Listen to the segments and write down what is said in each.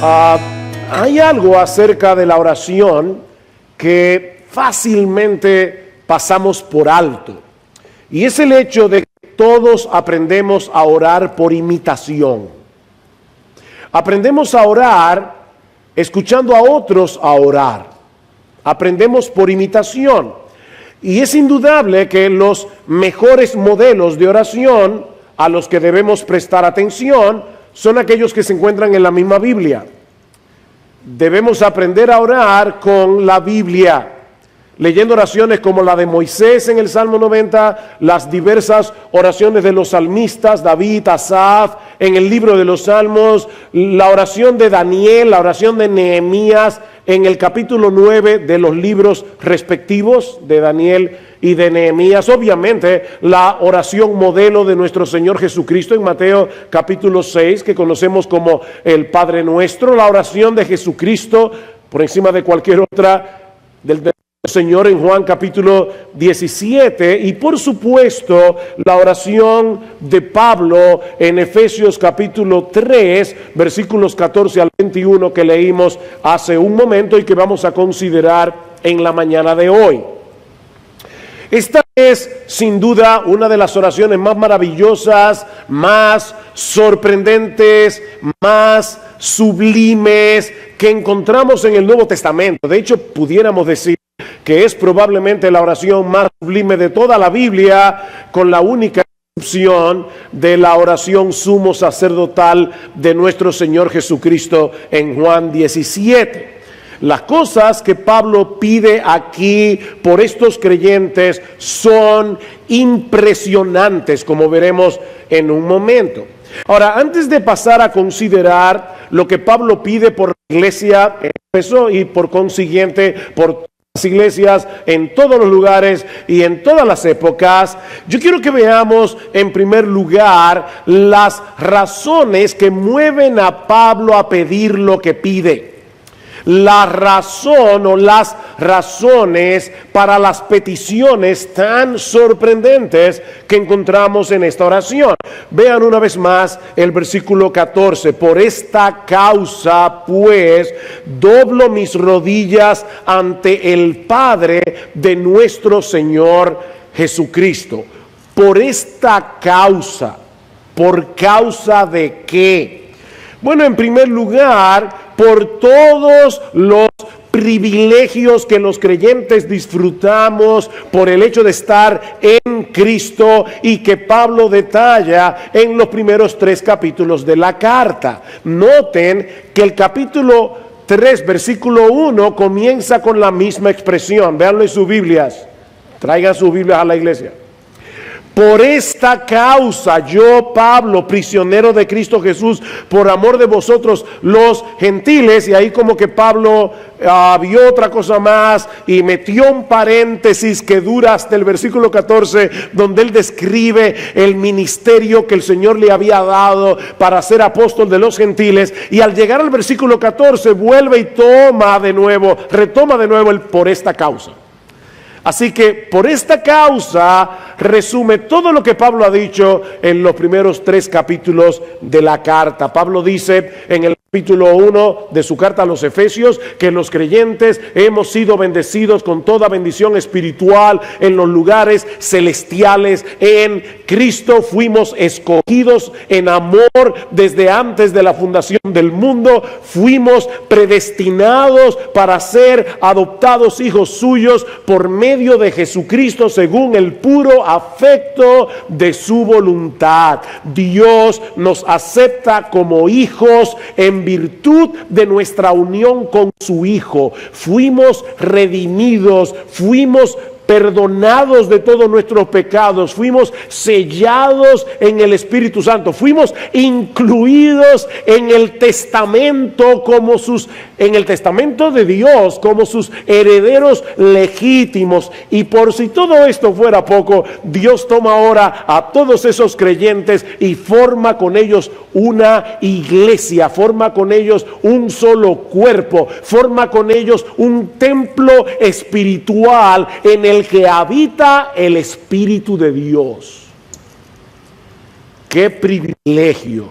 Ah, hay algo acerca de la oración que fácilmente pasamos por alto, y es el hecho de que todos aprendemos a orar por imitación. Aprendemos a orar escuchando a otros a orar. Aprendemos por imitación. Y es indudable que los mejores modelos de oración a los que debemos prestar atención son aquellos que se encuentran en la misma Biblia. Debemos aprender a orar con la Biblia, leyendo oraciones como la de Moisés en el Salmo 90, las diversas oraciones de los salmistas, David, Asaf, en el libro de los Salmos, la oración de Daniel, la oración de Nehemías, en el capítulo 9 de los libros respectivos de Daniel y de Nehemías. Obviamente, la oración modelo de nuestro Señor Jesucristo en Mateo capítulo 6, que conocemos como el Padre Nuestro, la oración de Jesucristo por encima de cualquier otra del Señor en Juan capítulo 17, y por supuesto la oración de Pablo en Efesios capítulo 3 versículos 14 al 21 que leímos hace un momento y que vamos a considerar en la mañana de hoy. Esta es sin duda una de las oraciones más maravillosas, más sorprendentes, más sublimes que encontramos en el Nuevo Testamento. De hecho, pudiéramos decir que es probablemente la oración más sublime de toda la Biblia, con la única excepción de la oración sumo sacerdotal de nuestro Señor Jesucristo en Juan 17. Las cosas que Pablo pide aquí por estos creyentes son impresionantes, como veremos en un momento. Ahora, antes de pasar a considerar lo que Pablo pide por la iglesia en Éfeso y por consiguiente por las iglesias en todos los lugares y en todas las épocas, yo quiero que veamos en primer lugar las razones que mueven a Pablo a pedir lo que pide. La razón o las razones para las peticiones tan sorprendentes que encontramos en esta oración. Vean una vez más el versículo 14. Por esta causa, pues, doblo mis rodillas ante el Padre de nuestro Señor Jesucristo. Por esta causa. ¿Por causa de qué? Bueno, en primer lugar, por todos los privilegios que los creyentes disfrutamos por el hecho de estar en Cristo y que Pablo detalla en los primeros 3 capítulos de la carta. Noten que el capítulo 3, versículo 1 comienza con la misma expresión. Véanlo en sus Biblias. Traigan sus Biblias a la iglesia. Por esta causa, yo, Pablo, prisionero de Cristo Jesús, por amor de vosotros los gentiles, y ahí como que Pablo vio otra cosa más y metió un paréntesis que dura hasta el versículo 14, donde él describe el ministerio que el Señor le había dado para ser apóstol de los gentiles, y al llegar al versículo 14 vuelve y retoma de nuevo el por esta causa. Así que por esta causa resume todo lo que Pablo ha dicho en los primeros 3 capítulos de la carta. Pablo dice en el capítulo 1 de su carta a los Efesios que los creyentes hemos sido bendecidos con toda bendición espiritual en los lugares celestiales en Cristo. Fuimos escogidos en amor desde antes de la fundación del mundo. Fuimos predestinados para ser adoptados hijos suyos por medio de Jesucristo según el puro afecto de su voluntad. Dios nos acepta como hijos en virtud de nuestra unión con su Hijo. Fuimos redimidos, fuimos perdonados de todos nuestros pecados, fuimos sellados en el Espíritu Santo, fuimos incluidos en el testamento en el testamento de Dios como sus herederos legítimos. Y por si todo esto fuera poco, Dios toma ahora a todos esos creyentes y forma con ellos una iglesia, forma con ellos un solo cuerpo, forma con ellos un templo espiritual en el que habita el Espíritu de Dios. Qué privilegio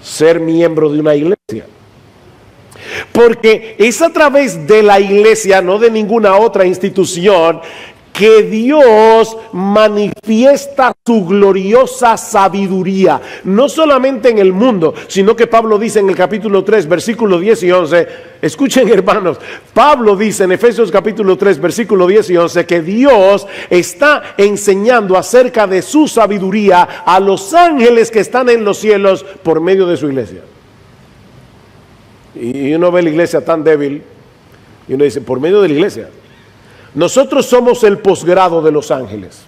ser miembro de una iglesia. Porque es a través de la iglesia, no de ninguna otra institución, que Dios manifiesta su gloriosa sabiduría, no solamente en el mundo, sino que Pablo dice en el capítulo 3, versículos 10 y 11, escuchen hermanos, Pablo dice en Efesios capítulo 3, versículos 10 y 11, que Dios está enseñando acerca de su sabiduría a los ángeles que están en los cielos por medio de su iglesia. Y uno ve la iglesia tan débil, y uno dice, por medio de la iglesia. Nosotros somos el posgrado de los ángeles.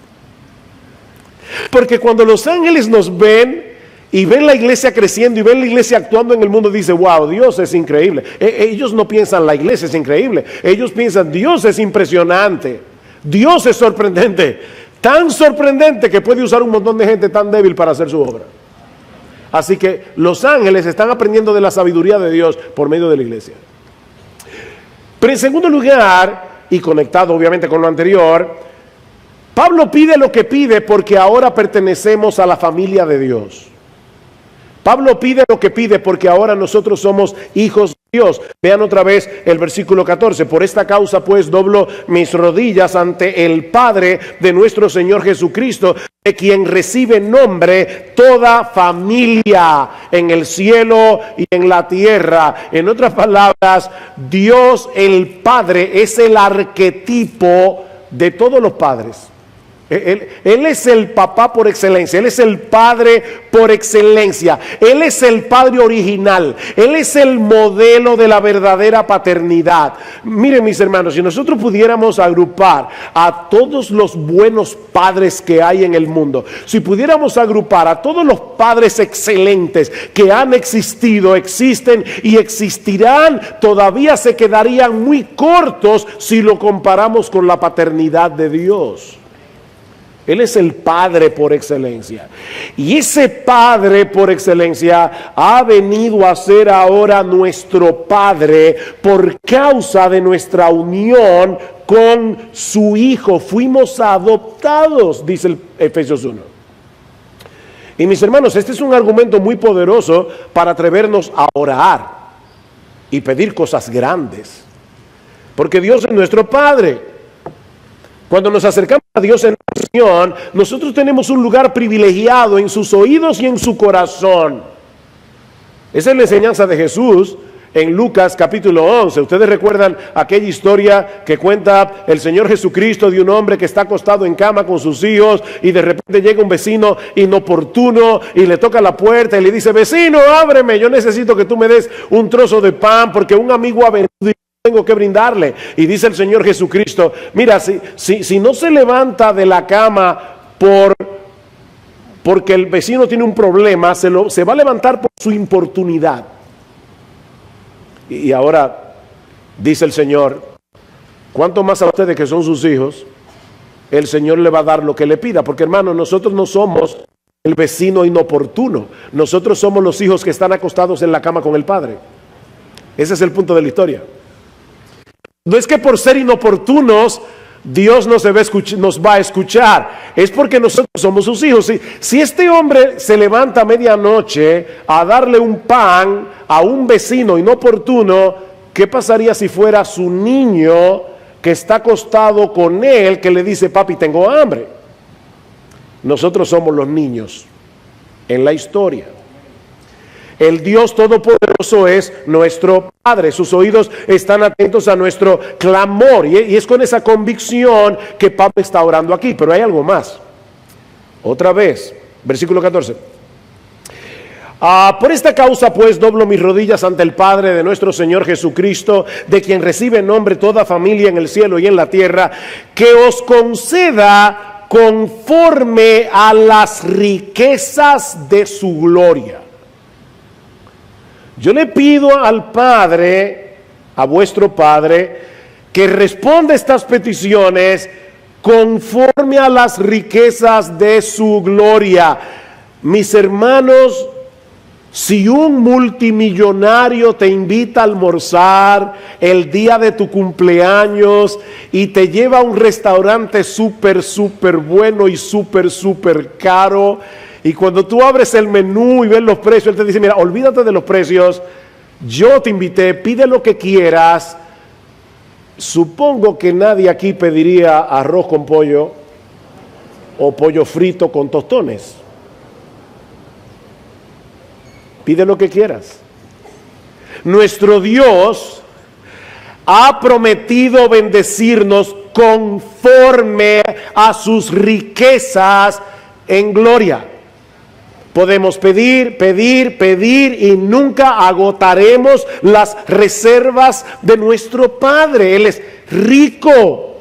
Porque cuando los ángeles nos ven y ven la iglesia creciendo y ven la iglesia actuando en el mundo, dice, wow, Dios es increíble. Ellos no piensan la iglesia es increíble. Ellos piensan, Dios es impresionante. Dios es sorprendente. Tan sorprendente que puede usar un montón de gente tan débil para hacer su obra. Así que los ángeles están aprendiendo de la sabiduría de Dios por medio de la iglesia. Pero en segundo lugar, y conectado obviamente con lo anterior, Pablo pide lo que pide porque ahora pertenecemos a la familia de Dios. Pablo pide lo que pide porque ahora nosotros somos hijos de Dios. Vean otra vez el versículo 14. Por esta causa pues doblo mis rodillas ante el Padre de nuestro Señor Jesucristo, de quien recibe nombre toda familia en el cielo y en la tierra. En otras palabras, Dios el Padre es el arquetipo de todos los padres. Él es el papá por excelencia, Él es el padre por excelencia, Él es el padre original, Él es el modelo de la verdadera paternidad. Miren mis hermanos, si nosotros pudiéramos agrupar a todos los buenos padres que hay en el mundo, si pudiéramos agrupar a todos los padres excelentes que han existido, existen y existirán, todavía se quedarían muy cortos si lo comparamos con la paternidad de Dios. Él es el Padre por excelencia. Y ese Padre por excelencia ha venido a ser ahora nuestro Padre por causa de nuestra unión con su Hijo. Fuimos adoptados, dice el Efesios 1. Y mis hermanos, este es un argumento muy poderoso para atrevernos a orar y pedir cosas grandes. Porque Dios es nuestro Padre. Cuando nos acercamos a Dios en oración, nosotros tenemos un lugar privilegiado en sus oídos y en su corazón. Esa es la enseñanza de Jesús en Lucas capítulo 11. Ustedes recuerdan aquella historia que cuenta el Señor Jesucristo de un hombre que está acostado en cama con sus hijos y de repente llega un vecino inoportuno y le toca la puerta y le dice, vecino, ábreme, yo necesito que tú me des un trozo de pan porque un amigo ha venido y tengo que brindarle. Y dice el Señor Jesucristo, mira, si no se levanta de la cama porque el vecino tiene un problema, se va a levantar por su importunidad. Y ahora dice el Señor, ¿cuánto más a ustedes que son sus hijos? El Señor le va a dar lo que le pida. Porque hermano, nosotros no somos el vecino inoportuno. Nosotros somos los hijos que están acostados en la cama con el Padre. Ese es el punto de la historia. No es que por ser inoportunos Dios nos va a escuchar. Es porque nosotros somos sus hijos. Si este hombre se levanta a medianoche a darle un pan a un vecino inoportuno, ¿qué pasaría si fuera su niño que está acostado con él que le dice, papi, tengo hambre? Nosotros somos los niños en la historia. El Dios Todopoderoso es nuestro Padre. Sus oídos están atentos a nuestro clamor. Y es con esa convicción que Pablo está orando aquí. Pero hay algo más. Otra vez, versículo 14. Por esta causa pues doblo mis rodillas ante el Padre de nuestro Señor Jesucristo, de quien recibe nombre toda familia en el cielo y en la tierra, que os conceda conforme a las riquezas de su gloria. Yo le pido al Padre, a vuestro Padre, que responda estas peticiones conforme a las riquezas de su gloria. Mis hermanos, si un multimillonario te invita a almorzar el día de tu cumpleaños y te lleva a un restaurante súper bueno y súper caro, y cuando tú abres el menú y ves los precios, él te dice, mira, olvídate de los precios, Yo te invité, pide lo que quieras. Supongo que nadie aquí pediría arroz con pollo o pollo frito con tostones. Pide lo que quieras. Nuestro Dios ha prometido bendecirnos conforme a sus riquezas en gloria. Podemos pedir, pedir, pedir y nunca agotaremos las reservas de nuestro Padre. Él es rico.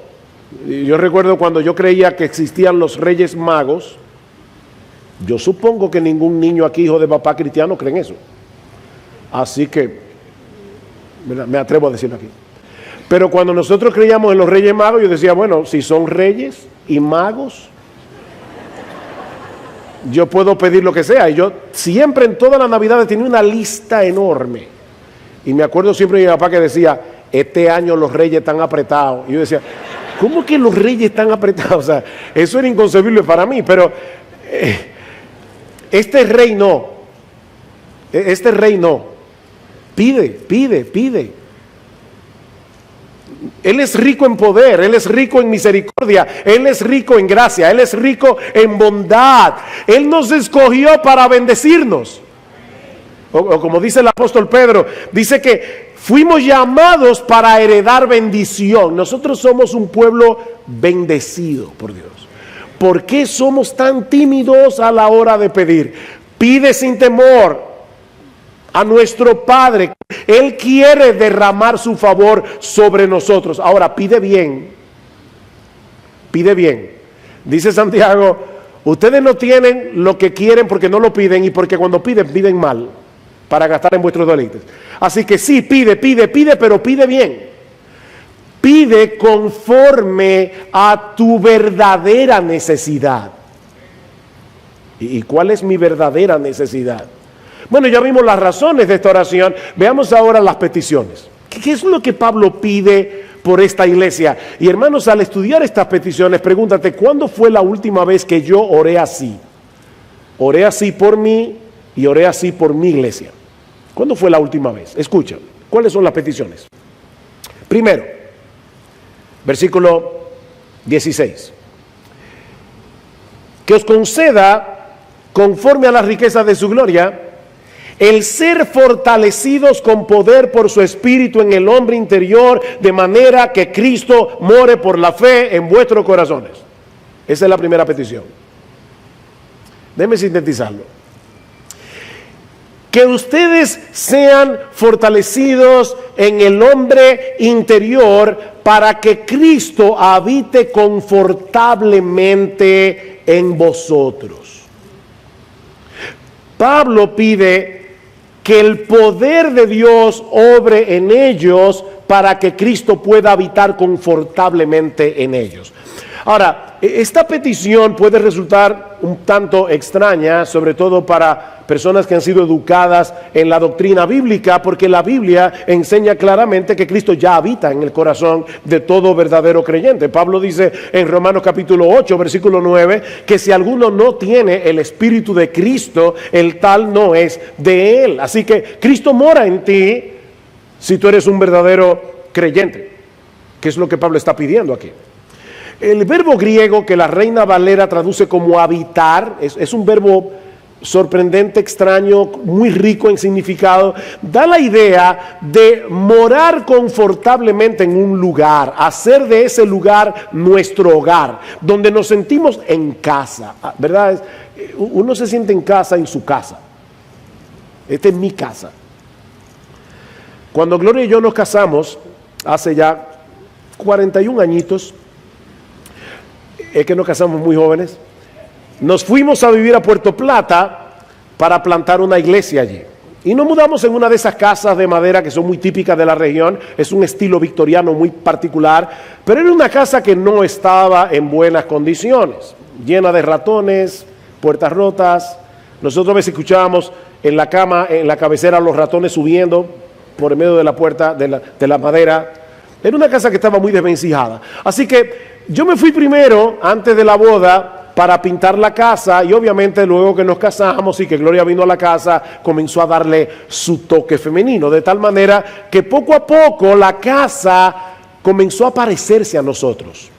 Yo recuerdo cuando yo creía que existían los Reyes Magos. Yo supongo que ningún niño aquí, hijo de papá cristiano, cree en eso. Así que me atrevo a decirlo aquí. Pero cuando nosotros creíamos en los Reyes Magos, yo decía, bueno, si son reyes y magos, yo puedo pedir lo que sea. Y yo siempre en todas las navidades tenía una lista enorme. Y me acuerdo siempre de mi papá que decía, este año los reyes están apretados. Y yo decía, ¿cómo que los reyes están apretados? O sea, eso era inconcebible para mí. Pero este rey no. Este rey no. Pide, pide, pide. Él es rico en poder, Él es rico en misericordia, Él es rico en gracia, Él es rico en bondad. Él nos escogió para bendecirnos. O como dice el apóstol Pedro, dice que fuimos llamados para heredar bendición. Nosotros somos un pueblo bendecido por Dios. ¿Por qué somos tan tímidos a la hora de pedir? Pide sin temor a nuestro Padre. Él quiere derramar su favor sobre nosotros. Ahora, pide bien. Pide bien. Dice Santiago, ustedes no tienen lo que quieren porque no lo piden y porque cuando piden, piden mal para gastar en vuestros deleites. Así que sí, pide, pide, pide, pero pide bien. Pide conforme a tu verdadera necesidad. ¿Y cuál es mi verdadera necesidad? Bueno, ya vimos las razones de esta oración. Veamos ahora las peticiones. ¿Qué es lo que Pablo pide por esta iglesia? Y hermanos, al estudiar estas peticiones, pregúntate, ¿cuándo fue la última vez que yo oré así? Oré así por mí y oré así por mi iglesia. ¿Cuándo fue la última vez? Escucha, ¿cuáles son las peticiones? Primero, versículo 16. Que os conceda, conforme a las riquezas de su gloria, el ser fortalecidos con poder por su espíritu en el hombre interior, de manera que Cristo more por la fe en vuestros corazones. Esa es la primera petición. Déjenme sintetizarlo. Que ustedes sean fortalecidos en el hombre interior para que Cristo habite confortablemente en vosotros. Pablo pide que el poder de Dios obre en ellos para que Cristo pueda habitar confortablemente en ellos. Ahora, esta petición puede resultar un tanto extraña, sobre todo para personas que han sido educadas en la doctrina bíblica, porque la Biblia enseña claramente que Cristo ya habita en el corazón de todo verdadero creyente. Pablo dice en Romanos capítulo 8, versículo 9, que si alguno no tiene el Espíritu de Cristo, el tal no es de él. Así que Cristo mora en ti si tú eres un verdadero creyente, que es lo que Pablo está pidiendo aquí. El verbo griego que la Reina Valera traduce como habitar es un verbo sorprendente, extraño, muy rico en significado. Da la idea de morar confortablemente en un lugar, hacer de ese lugar nuestro hogar, donde nos sentimos en casa, ¿verdad? Uno se siente en casa en su casa. Esta es mi casa. Cuando Gloria y yo nos casamos, hace ya 41 añitos, es que nos casamos muy jóvenes, nos fuimos a vivir a Puerto Plata para plantar una iglesia allí. Y nos mudamos en una de esas casas de madera que son muy típicas de la región. Es un estilo victoriano muy particular, pero era una casa que no estaba en buenas condiciones, llena de ratones, puertas rotas. Nosotros a veces escuchábamos en la cama, en la cabecera, los ratones subiendo por el medio de la puerta de la madera. Era una casa que estaba muy desvencijada. Así que yo me fui primero, antes de la boda, para pintar la casa, y obviamente luego que nos casamos y que Gloria vino a la casa, comenzó a darle su toque femenino, de tal manera que poco a poco la casa comenzó a parecerse a nosotros.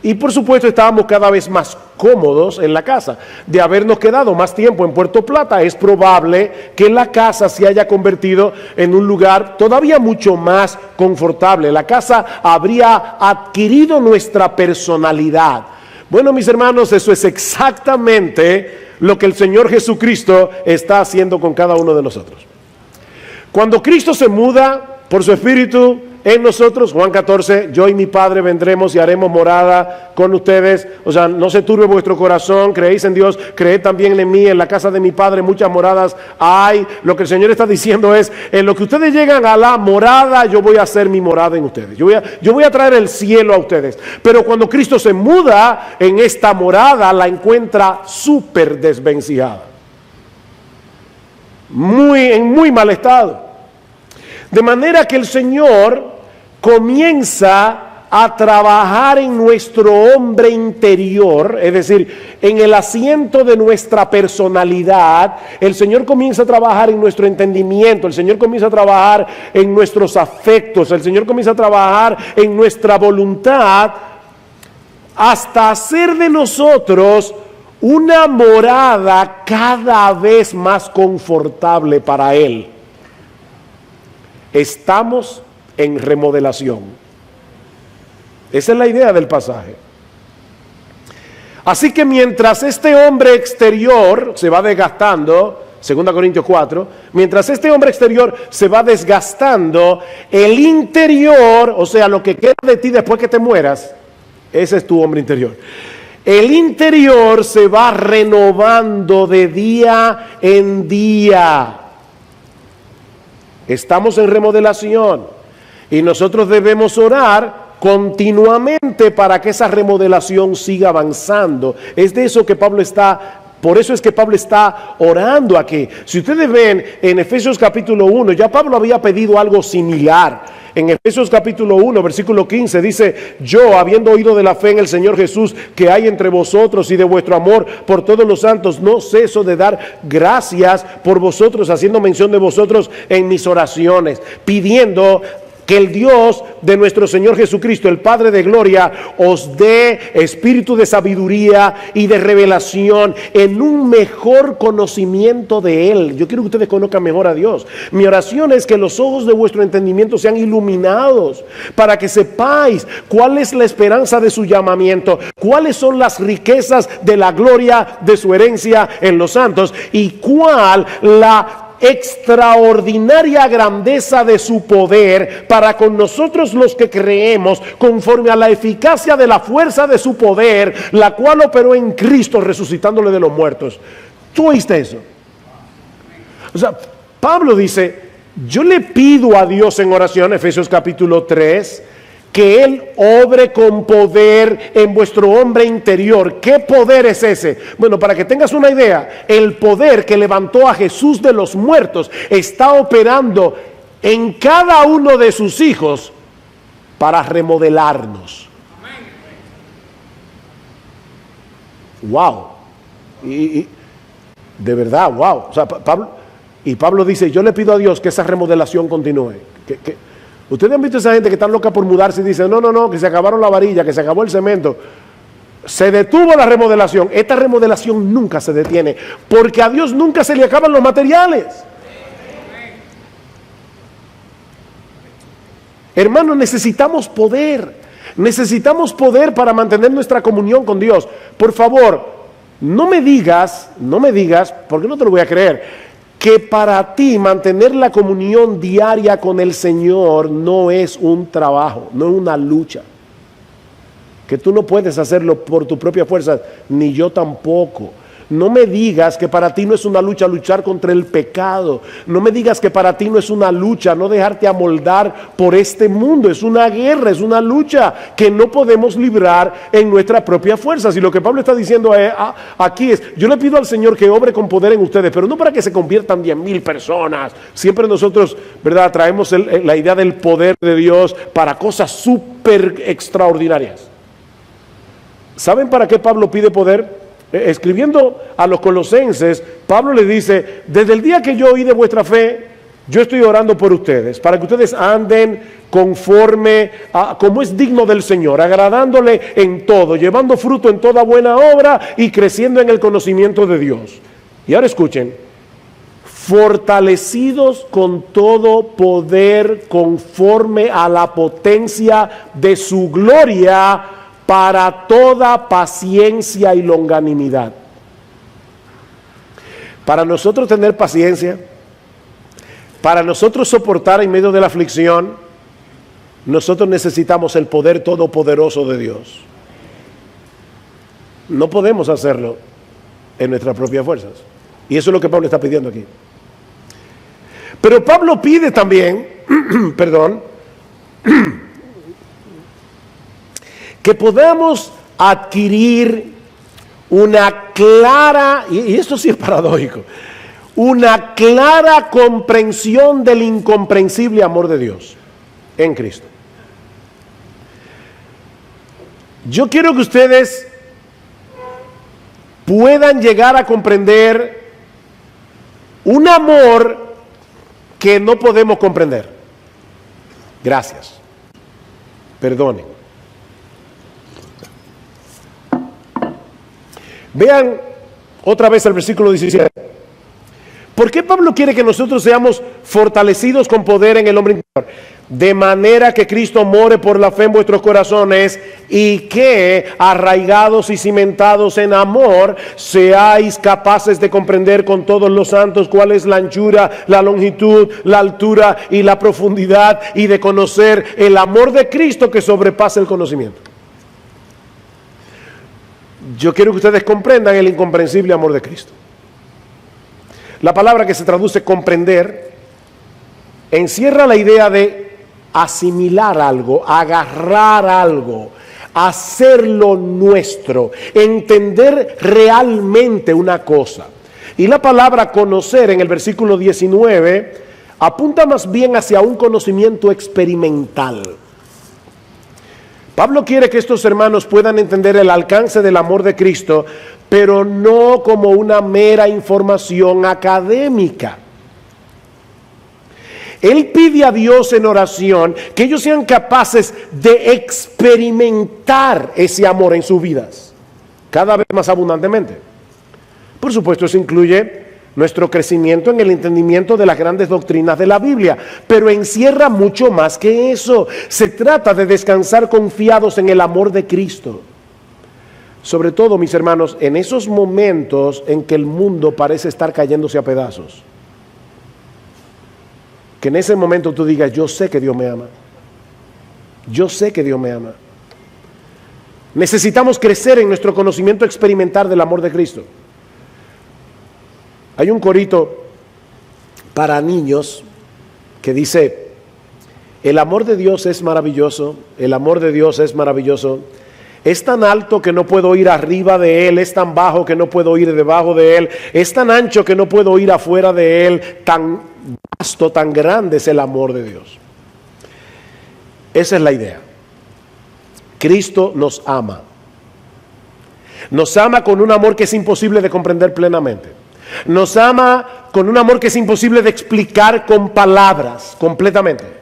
Y por supuesto estábamos cada vez más cómodos en la casa. De habernos quedado más tiempo en Puerto Plata, es probable que la casa se haya convertido en un lugar todavía mucho más confortable. La casa habría adquirido nuestra personalidad. Bueno, mis hermanos, eso es exactamente lo que el Señor Jesucristo está haciendo con cada uno de nosotros. Cuando Cristo se muda por su Espíritu en nosotros, Juan 14, yo y mi Padre vendremos y haremos morada con ustedes. O sea, no se turbe vuestro corazón, creéis en Dios, creed también en mí, en la casa de mi Padre muchas moradas hay. Lo que el Señor está diciendo es, en lo que ustedes llegan a la morada, yo voy a hacer mi morada en ustedes. Yo voy a traer el cielo a ustedes. Pero cuando Cristo se muda en esta morada, la encuentra súper desvencijada. En muy mal estado. De manera que el Señor comienza a trabajar en nuestro hombre interior, es decir, en el asiento de nuestra personalidad. El Señor comienza a trabajar en nuestro entendimiento, el Señor comienza a trabajar en nuestros afectos, el Señor comienza a trabajar en nuestra voluntad, hasta hacer de nosotros una morada cada vez más confortable para Él. Estamos en remodelación. Esa es la idea del pasaje. Así que mientras este hombre exterior se va desgastando, 2 Corintios 4, mientras este hombre exterior se va desgastando, el interior, o sea, lo que queda de ti después que te mueras, ese es tu hombre interior. El interior se va renovando de día en día. Estamos en remodelación y nosotros debemos orar continuamente para que esa remodelación siga avanzando. Es de eso que por eso es que Pablo está orando aquí. Si ustedes ven en Efesios capítulo 1, ya Pablo había pedido algo similar. En Efesios capítulo 1, versículo 15 dice: yo, habiendo oído de la fe en el Señor Jesús que hay entre vosotros y de vuestro amor por todos los santos, no ceso de dar gracias por vosotros, haciendo mención de vosotros en mis oraciones, pidiendo que el Dios de nuestro Señor Jesucristo, el Padre de gloria, os dé espíritu de sabiduría y de revelación en un mejor conocimiento de Él. Yo quiero que ustedes conozcan mejor a Dios. Mi oración es que los ojos de vuestro entendimiento sean iluminados para que sepáis cuál es la esperanza de su llamamiento, cuáles son las riquezas de la gloria de su herencia en los santos y cuál la extraordinaria grandeza de su poder para con nosotros los que creemos, conforme a la eficacia de la fuerza de su poder, la cual operó en Cristo resucitándole de los muertos. ¿Tú oíste eso? O sea, Pablo dice: yo le pido a Dios en oración, Efesios capítulo 3, que Él obre con poder en vuestro hombre interior. ¿Qué poder es ese? Bueno, para que tengas una idea, el poder que levantó a Jesús de los muertos está operando en cada uno de sus hijos para remodelarnos. Wow. Y de verdad, wow. O sea, Pablo dice: yo le pido a Dios que esa remodelación continúe. Ustedes han visto a esa gente que está loca por mudarse y dice: no, que se acabaron la varilla, que se acabó el cemento. Se detuvo la remodelación. Esta remodelación nunca se detiene, porque a Dios nunca se le acaban los materiales. Hermanos, necesitamos poder para mantener nuestra comunión con Dios. Por favor, no me digas, porque no te lo voy a creer, que para ti mantener la comunión diaria con el Señor no es un trabajo, no es una lucha, que tú no puedes hacerlo por tu propia fuerza, ni yo tampoco. No me digas que para ti no es una lucha luchar contra el pecado. No me digas que para ti no es una lucha no dejarte amoldar por este mundo. Es una guerra, es una lucha que no podemos librar en nuestras propias fuerzas. Y lo que Pablo está diciendo aquí es: yo le pido al Señor que obre con poder en ustedes, pero no para que se conviertan 10,000 personas. Siempre nosotros, ¿verdad?, traemos la idea del poder de Dios para cosas súper extraordinarias. ¿Saben para qué Pablo pide poder? Escribiendo a los colosenses, Pablo le dice, desde el día que yo oí de vuestra fe, yo estoy orando por ustedes, para que ustedes anden conforme a como es digno del Señor, agradándole en todo, llevando fruto en toda buena obra y creciendo en el conocimiento de Dios. Y ahora escuchen, fortalecidos con todo poder conforme a la potencia de su gloria, para toda paciencia y longanimidad. Para nosotros tener paciencia, para nosotros soportar en medio de la aflicción, nosotros necesitamos el poder todopoderoso de Dios. No podemos hacerlo en nuestras propias fuerzas. Y eso es lo que Pablo está pidiendo aquí. Pero Pablo pide también, que podamos adquirir una clara, y esto sí es paradójico, una clara comprensión del incomprensible amor de Dios en Cristo. Yo quiero que ustedes puedan llegar a comprender un amor que no podemos comprender. Gracias. Perdonen. Vean otra vez el versículo 17. ¿Por qué Pablo quiere que nosotros seamos fortalecidos con poder en el hombre interior? De manera que Cristo more por la fe en vuestros corazones y que, arraigados y cimentados en amor, seáis capaces de comprender con todos los santos cuál es la anchura, la longitud, la altura y la profundidad, y de conocer el amor de Cristo que sobrepasa el conocimiento. Yo quiero que ustedes comprendan el incomprensible amor de Cristo. La palabra que se traduce comprender encierra la idea de asimilar algo, agarrar algo, hacerlo nuestro, entender realmente una cosa. Y la palabra conocer en el versículo 19 apunta más bien hacia un conocimiento experimental. Pablo quiere que estos hermanos puedan entender el alcance del amor de Cristo, pero no como una mera información académica. Él pide a Dios en oración que ellos sean capaces de experimentar ese amor en sus vidas, cada vez más abundantemente. Por supuesto, eso incluye nuestro crecimiento en el entendimiento de las grandes doctrinas de la Biblia, pero encierra mucho más que eso. Se trata de descansar confiados en el amor de Cristo. Sobre todo, mis hermanos, en esos momentos en que el mundo parece estar cayéndose a pedazos. Que en ese momento tú digas, yo sé que Dios me ama. Yo sé que Dios me ama. Necesitamos crecer en nuestro conocimiento experimental del amor de Cristo. Hay un corito para niños que dice, el amor de Dios es maravilloso, el amor de Dios es maravilloso. Es tan alto que no puedo ir arriba de él, es tan bajo que no puedo ir debajo de él, es tan ancho que no puedo ir afuera de él, tan vasto, tan grande es el amor de Dios. Esa es la idea. Cristo nos ama. Nos ama con un amor que es imposible de comprender plenamente. Nos ama con un amor que es imposible de explicar con palabras completamente.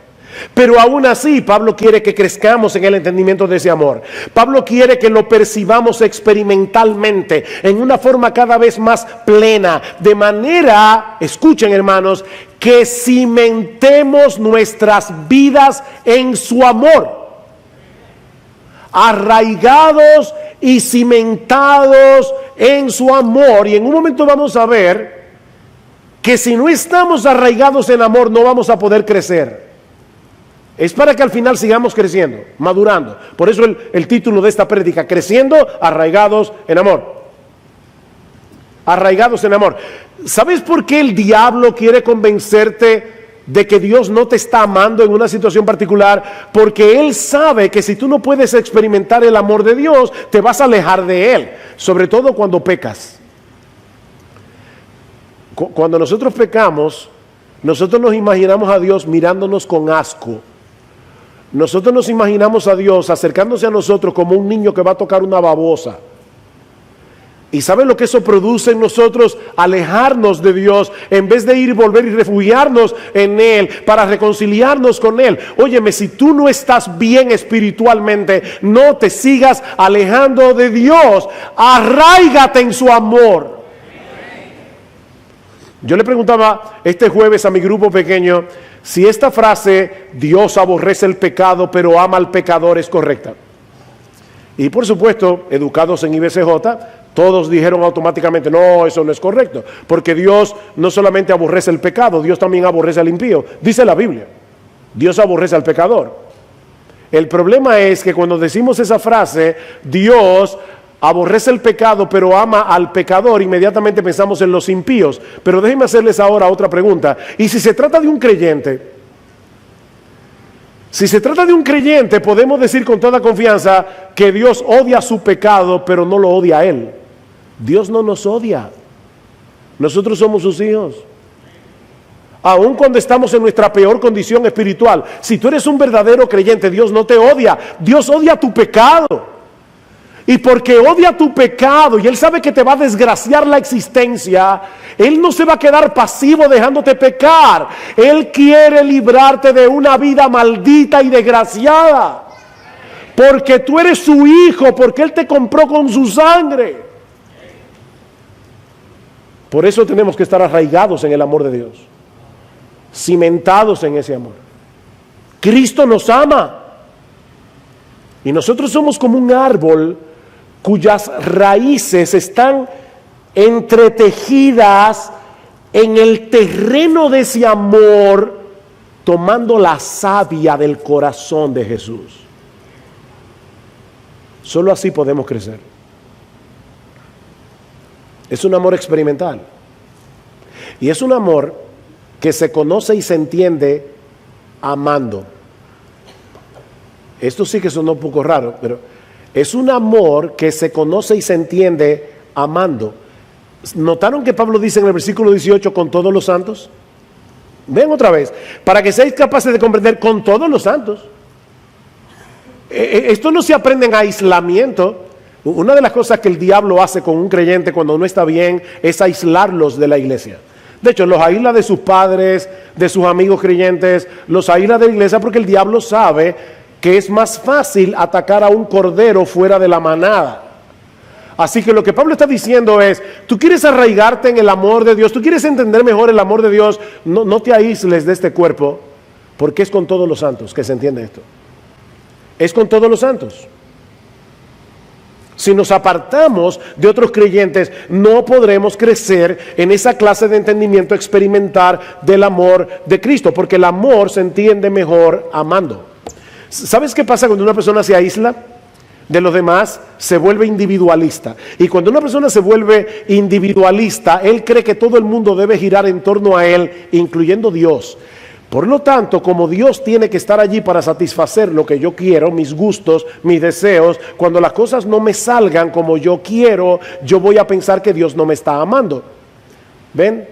Pero aún así, Pablo quiere que crezcamos en el entendimiento de ese amor. Pablo quiere que lo percibamos experimentalmente, en una forma cada vez más plena, de manera, escuchen hermanos, que cimentemos nuestras vidas en su amor. Arraigados y cimentados en su amor. Y en un momento vamos a ver que si no estamos arraigados en amor, no vamos a poder crecer. Es para que al final sigamos creciendo, madurando. Por eso el título de esta prédica, creciendo, arraigados en amor. Arraigados en amor. ¿Sabes por qué el diablo quiere convencerte de que Dios no te está amando en una situación particular? Porque Él sabe que si tú no puedes experimentar el amor de Dios, te vas a alejar de Él, sobre todo cuando pecas. Cuando nosotros pecamos, nosotros nos imaginamos a Dios mirándonos con asco. nosotros nos imaginamos a Dios acercándose a nosotros como un niño que va a tocar una babosa. ¿Y saben lo que eso produce en nosotros? Alejarnos de Dios en vez de ir y volver y refugiarnos en Él para reconciliarnos con Él. Óyeme, si tú no estás bien espiritualmente, no te sigas alejando de Dios. Arráigate en su amor. Yo le preguntaba este jueves a mi grupo pequeño si esta frase, Dios aborrece el pecado pero ama al pecador, es correcta. Y por supuesto, educados en IBCJ, todos dijeron automáticamente, no, eso no es correcto, porque Dios no solamente aborrece el pecado, Dios también aborrece al impío. Dice la Biblia, Dios aborrece al pecador. El problema es que cuando decimos esa frase, Dios aborrece el pecado pero ama al pecador, inmediatamente pensamos en los impíos. Pero déjenme hacerles ahora otra pregunta. ¿Y si se trata de un creyente? Si se trata de un creyente, podemos decir con toda confianza que Dios odia su pecado, pero no lo odia a él. Dios no nos odia. Nosotros somos sus hijos. Aun cuando estamos en nuestra peor condición espiritual, si tú eres un verdadero creyente, Dios no te odia. Dios odia tu pecado. Y porque odia tu pecado y Él sabe que te va a desgraciar la existencia, Él no se va a quedar pasivo dejándote pecar. Él quiere librarte de una vida maldita y desgraciada. Porque tú eres su hijo, porque Él te compró con su sangre. Por eso tenemos que estar arraigados en el amor de Dios, cimentados en ese amor. Cristo nos ama. Y nosotros somos como un árbol cuyas raíces están entretejidas en el terreno de ese amor, tomando la savia del corazón de Jesús. Solo así podemos crecer. Es un amor experimental. Y es un amor que se conoce y se entiende amando. Esto sí que sonó un poco raro, pero es un amor que se conoce y se entiende amando. ¿Notaron que Pablo dice en el versículo 18 con todos los santos? Ven otra vez, para que seáis capaces de comprender con todos los santos. Esto no se aprende en aislamiento. Una de las cosas que el diablo hace con un creyente cuando no está bien es aislarlos de la iglesia. De hecho, los aísla de sus padres, de sus amigos creyentes, los aísla de la iglesia porque el diablo sabe que es más fácil atacar a un cordero fuera de la manada. Así que lo que Pablo está diciendo es, tú quieres arraigarte en el amor de Dios, tú quieres entender mejor el amor de Dios, no te aísles de este cuerpo, porque es con todos los santos que se entiende esto. Es con todos los santos. Si nos apartamos de otros creyentes, no podremos crecer en esa clase de entendimiento experimental del amor de Cristo, porque el amor se entiende mejor amando. ¿Sabes qué pasa cuando una persona se aísla de los demás? Se vuelve individualista. Y cuando una persona se vuelve individualista, él cree que todo el mundo debe girar en torno a él, incluyendo Dios. Por lo tanto, como Dios tiene que estar allí para satisfacer lo que yo quiero, mis gustos, mis deseos, cuando las cosas no me salgan como yo quiero, yo voy a pensar que Dios no me está amando. ¿Ven?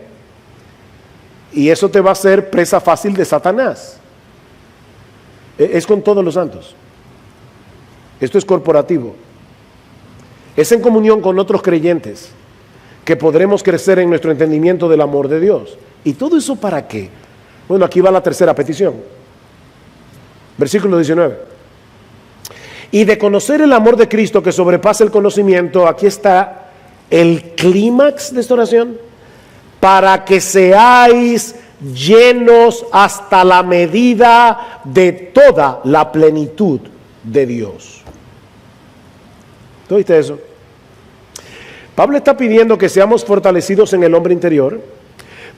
Y eso te va a hacer presa fácil de Satanás. Es con todos los santos. Esto es corporativo. Es en comunión con otros creyentes que podremos crecer en nuestro entendimiento del amor de Dios. ¿Y todo eso para qué? Bueno, aquí va la tercera petición. Versículo 19. Y de conocer el amor de Cristo que sobrepasa el conocimiento, aquí está el clímax de esta oración, para que seáis llenos hasta la medida de toda la plenitud de Dios. ¿Tú oíste eso? Pablo está pidiendo que seamos fortalecidos en el hombre interior,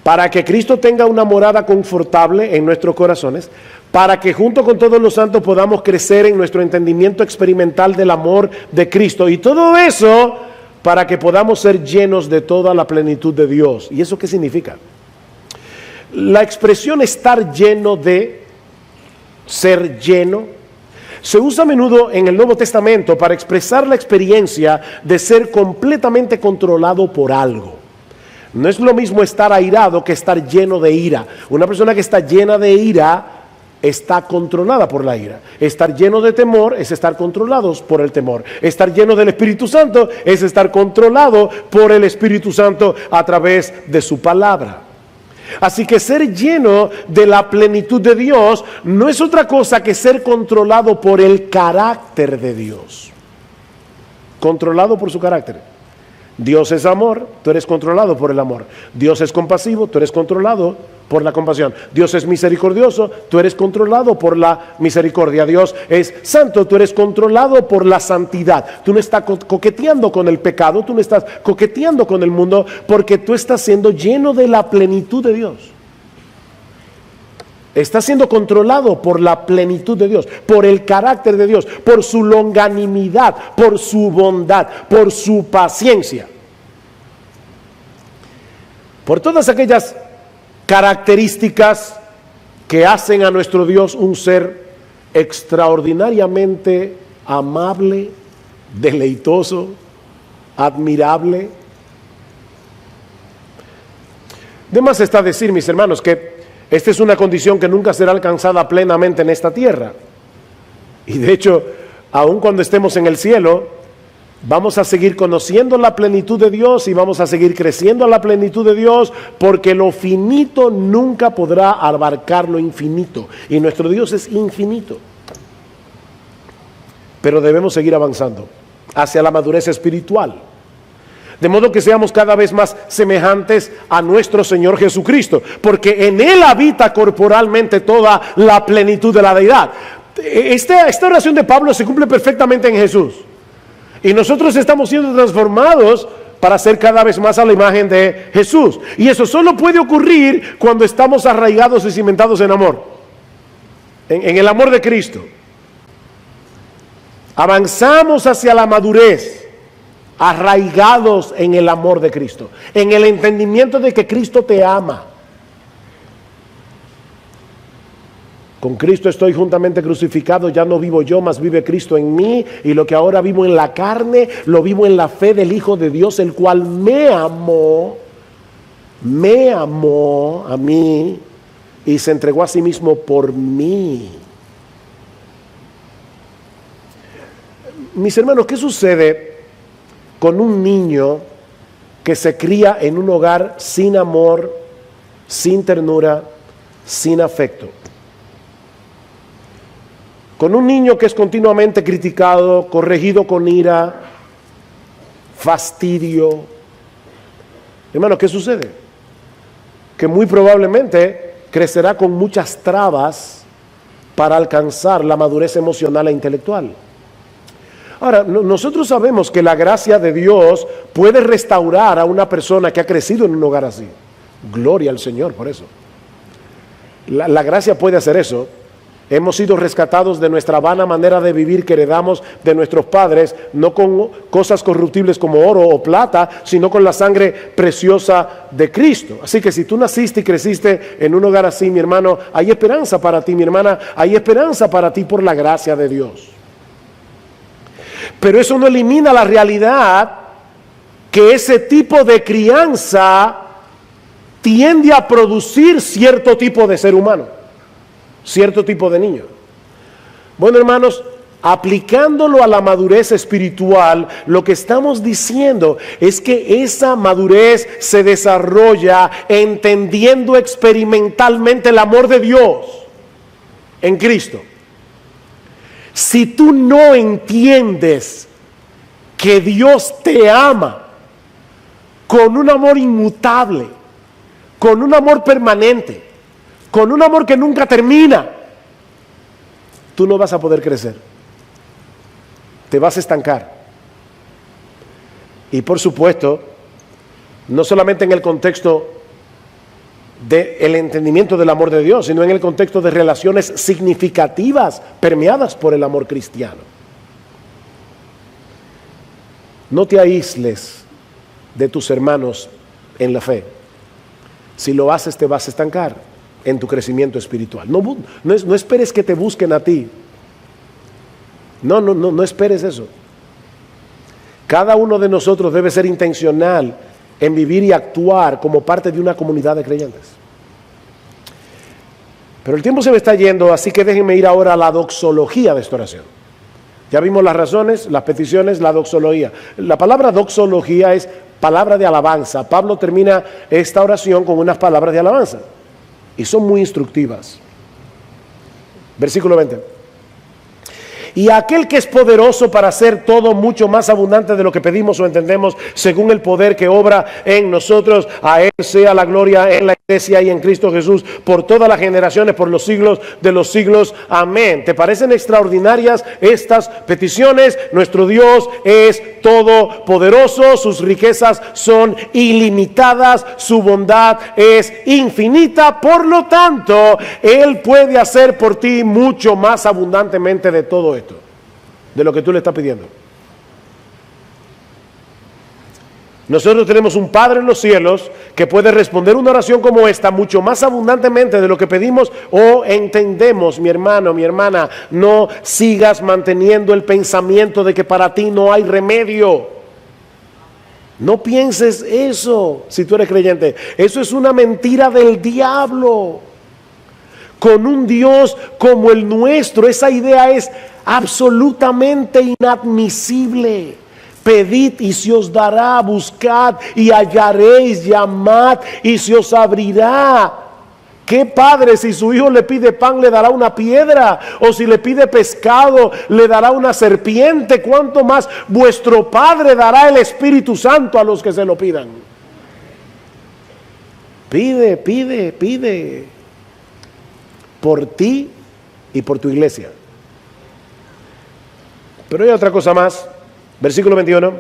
para que Cristo tenga una morada confortable en nuestros corazones, para que junto con todos los santos podamos crecer en nuestro entendimiento experimental del amor de Cristo. Y todo eso para que podamos ser llenos de toda la plenitud de Dios. ¿Y eso qué significa? La expresión estar lleno de, ser lleno, se usa a menudo en el Nuevo Testamento para expresar la experiencia de ser completamente controlado por algo. No es lo mismo estar airado que estar lleno de ira. Una persona que está llena de ira está controlada por la ira. Estar lleno de temor es estar controlados por el temor. Estar lleno del Espíritu Santo es estar controlado por el Espíritu Santo a través de su palabra. Así que ser lleno de la plenitud de Dios no es otra cosa que ser controlado por el carácter de Dios. Controlado por su carácter. Dios es amor, tú eres controlado por el amor. Dios es compasivo, tú eres controlado por la compasión. Dios es misericordioso, tú eres controlado por la misericordia. Dios es santo, tú eres controlado por la santidad. Tú no estás coqueteando con el pecado, tú no estás coqueteando con el mundo, porque tú estás siendo lleno de la plenitud de Dios. Estás siendo controlado por la plenitud de Dios, por el carácter de Dios, por su longanimidad, por su bondad, por su paciencia. Por todas aquellas características que hacen a nuestro Dios un ser extraordinariamente amable, deleitoso, admirable. De más está decir, mis hermanos, que esta es una condición que nunca será alcanzada plenamente en esta tierra. Y de hecho, aun cuando estemos en el cielo, vamos a seguir conociendo la plenitud de Dios y vamos a seguir creciendo a la plenitud de Dios, porque lo finito nunca podrá abarcar lo infinito. Y nuestro Dios es infinito. Pero debemos seguir avanzando hacia la madurez espiritual. De modo que seamos cada vez más semejantes a nuestro Señor Jesucristo, porque en Él habita corporalmente toda la plenitud de la deidad. Esta oración de Pablo se cumple perfectamente en Jesús. Y nosotros estamos siendo transformados para ser cada vez más a la imagen de Jesús. Y eso solo puede ocurrir cuando estamos arraigados y cimentados en amor, en el amor de Cristo. Avanzamos hacia la madurez, arraigados en el amor de Cristo, en el entendimiento de que Cristo te ama. Con Cristo estoy juntamente crucificado, ya no vivo yo, mas vive Cristo en mí, y lo que ahora vivo en la carne, lo vivo en la fe del Hijo de Dios, el cual me amó a mí, y se entregó a sí mismo por mí. Mis hermanos, ¿qué sucede con un niño que se cría en un hogar sin amor, sin ternura, sin afecto? Con un niño que es continuamente criticado, corregido con ira, fastidio. Hermano, ¿qué sucede? Que muy probablemente crecerá con muchas trabas para alcanzar la madurez emocional e intelectual. Ahora, nosotros sabemos que la gracia de Dios puede restaurar a una persona que ha crecido en un hogar así. Gloria al Señor por eso. La gracia puede hacer eso. Hemos sido rescatados de nuestra vana manera de vivir que heredamos de nuestros padres, no con cosas corruptibles como oro o plata, sino con la sangre preciosa de Cristo. Así que si tú naciste y creciste en un hogar así, mi hermano, hay esperanza para ti, mi hermana, hay esperanza para ti por la gracia de Dios. Pero eso no elimina la realidad que ese tipo de crianza tiende a producir cierto tipo de ser humano, cierto tipo de niño. Bueno, hermanos, aplicándolo a la madurez espiritual, lo que estamos diciendo es que esa madurez se desarrolla entendiendo experimentalmente el amor de Dios en Cristo. Si tú no entiendes que Dios te ama con un amor inmutable, con un amor permanente, con un amor que nunca termina, tú no vas a poder crecer. Te vas a estancar. Y por supuesto, no solamente en el contexto del entendimiento del amor de Dios, sino en el contexto de relaciones significativas permeadas por el amor cristiano. No te aísles de tus hermanos en la fe. Si lo haces, te vas a estancar en tu crecimiento espiritual. No esperes que te busquen a ti. No esperes eso. Cada uno de nosotros debe ser intencional en vivir y actuar como parte de una comunidad de creyentes. Pero el tiempo se me está yendo, así que déjenme ir ahora a la doxología de esta oración. Ya vimos las razones, las peticiones, la doxología. La palabra doxología es palabra de alabanza. Pablo termina esta oración con unas palabras de alabanza y son muy instructivas. Versículo 20. Y aquel que es poderoso para hacer todo mucho más abundante de lo que pedimos o entendemos, según el poder que obra en nosotros, a Él sea la gloria en la iglesia y en Cristo Jesús, por todas las generaciones, por los siglos de los siglos. Amén. ¿Te parecen extraordinarias estas peticiones? Nuestro Dios es todopoderoso, sus riquezas son ilimitadas, su bondad es infinita, por lo tanto, Él puede hacer por ti mucho más abundantemente de todo esto, de lo que tú le estás pidiendo. Nosotros tenemos un Padre en los cielos que puede responder una oración como esta mucho más abundantemente de lo que pedimos o entendemos. Mi hermano, mi hermana, no sigas manteniendo el pensamiento de que para ti no hay remedio. No pienses eso si tú eres creyente. Eso es una mentira del diablo. Con un Dios como el nuestro, esa idea es absolutamente inadmisible. Pedid y se os dará, buscad y hallaréis, llamad y se os abrirá. ¿Qué padre si su hijo le pide pan le dará una piedra? O si le pide pescado le dará una serpiente. ¿Cuánto más vuestro Padre dará el Espíritu Santo a los que se lo pidan? Pide, pide, pide. Por ti y por tu iglesia. Pero hay otra cosa más. Versículo 21.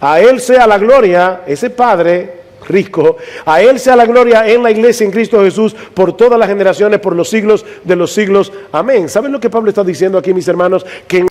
A Él sea la gloria, ese Padre rico, a Él sea la gloria en la iglesia en Cristo Jesús por todas las generaciones, por los siglos de los siglos. Amén. ¿Saben lo que Pablo está diciendo aquí, mis hermanos? Que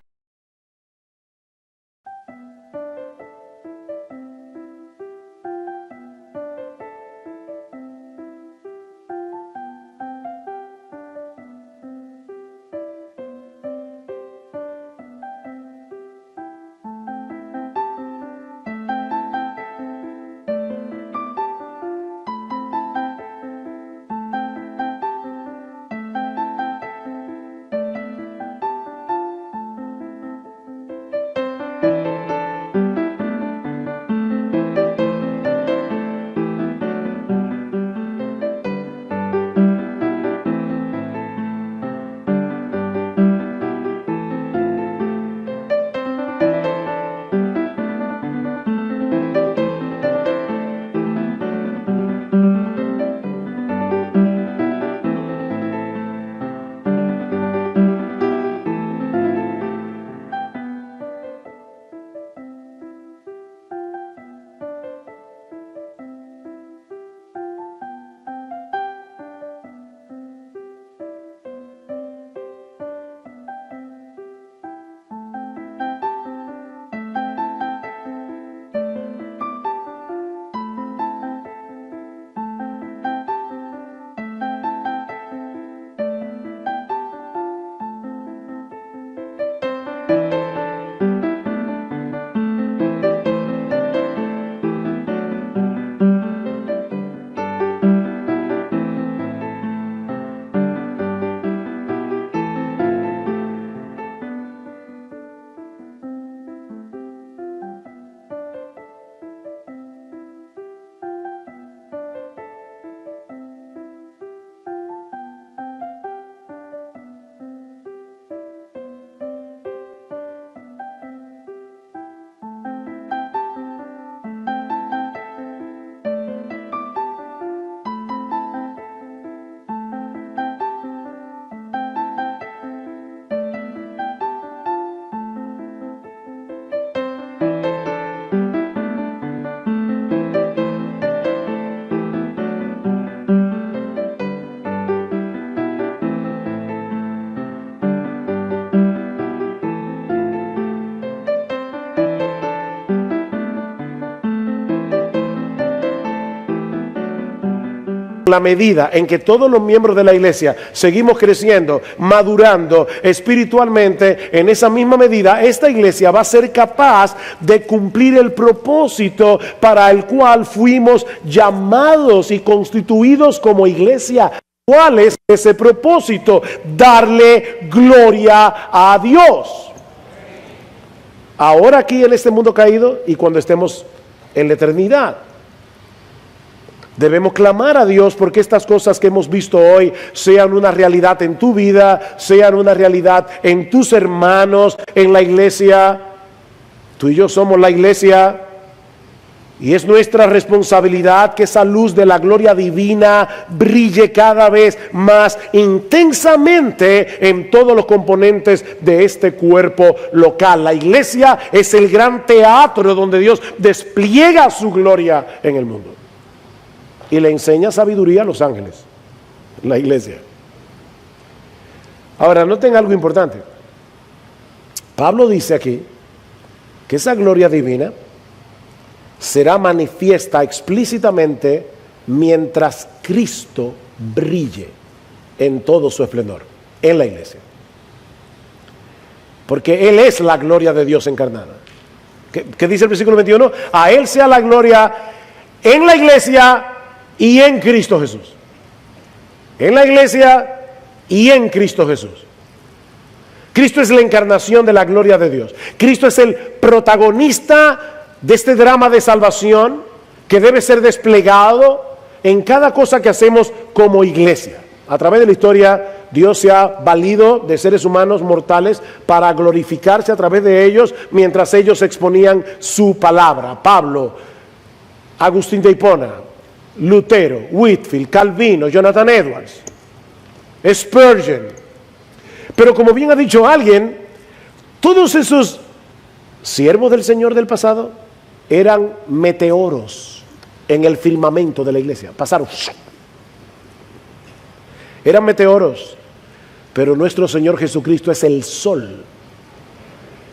la medida en que todos los miembros de la iglesia seguimos creciendo, madurando espiritualmente, en esa misma medida esta iglesia va a ser capaz de cumplir el propósito para el cual fuimos llamados y constituidos como iglesia. ¿Cuál es ese propósito? Darle gloria a Dios. Ahora aquí en este mundo caído y cuando estemos en la eternidad. Debemos clamar a Dios porque estas cosas que hemos visto hoy sean una realidad en tu vida, sean una realidad en tus hermanos, en la iglesia. Tú y yo somos la iglesia. Y es nuestra responsabilidad que esa luz de la gloria divina brille cada vez más intensamente en todos los componentes de este cuerpo local. La iglesia es el gran teatro donde Dios despliega su gloria en el mundo. Y le enseña sabiduría a los ángeles, la iglesia. Ahora, noten algo importante. Pablo dice aquí que esa gloria divina será manifiesta explícitamente mientras Cristo brille en todo su esplendor en la iglesia. Porque Él es la gloria de Dios encarnada. ¿Qué dice el versículo 21? A Él sea la gloria en la iglesia y en Cristo Jesús. En la iglesia y en Cristo Jesús. Cristo es la encarnación de la gloria de Dios. Cristo es el protagonista de este drama de salvación que debe ser desplegado en cada cosa que hacemos como iglesia. A través de la historia, Dios se ha valido de seres humanos mortales para glorificarse a través de ellos mientras ellos exponían su palabra. Pablo, Agustín de Hipona, Lutero, Whitefield, Calvino, Jonathan Edwards, Spurgeon. Pero como bien ha dicho alguien, todos esos siervos del Señor del pasado eran meteoros en el firmamento de la iglesia. Pasaron. Eran meteoros. Pero nuestro Señor Jesucristo es el sol.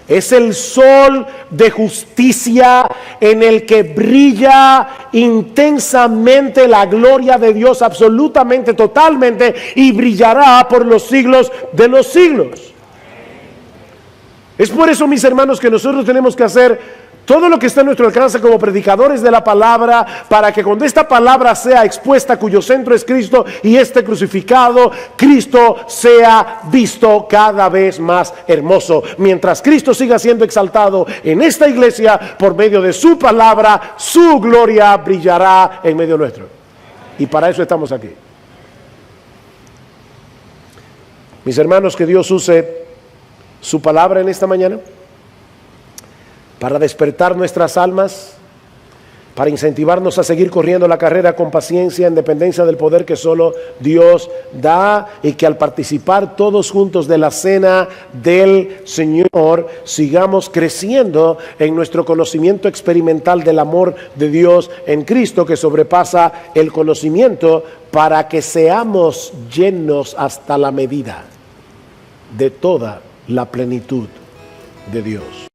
Es el sol de justicia en el que brilla intensamente la gloria de Dios, absolutamente, totalmente, y brillará por los siglos de los siglos. Es por eso, mis hermanos, que nosotros tenemos que hacer todo lo que está a nuestro alcance como predicadores de la palabra, para que cuando esta palabra sea expuesta, cuyo centro es Cristo y esté crucificado, Cristo sea visto cada vez más hermoso. Mientras Cristo siga siendo exaltado en esta iglesia por medio de su palabra, su gloria brillará en medio nuestro. Y para eso estamos aquí. Mis hermanos, que Dios use su palabra en esta mañana para despertar nuestras almas, para incentivarnos a seguir corriendo la carrera con paciencia en dependencia del poder que solo Dios da, y que al participar todos juntos de la cena del Señor sigamos creciendo en nuestro conocimiento experimental del amor de Dios en Cristo, que sobrepasa el conocimiento, para que seamos llenos hasta la medida de toda la plenitud de Dios.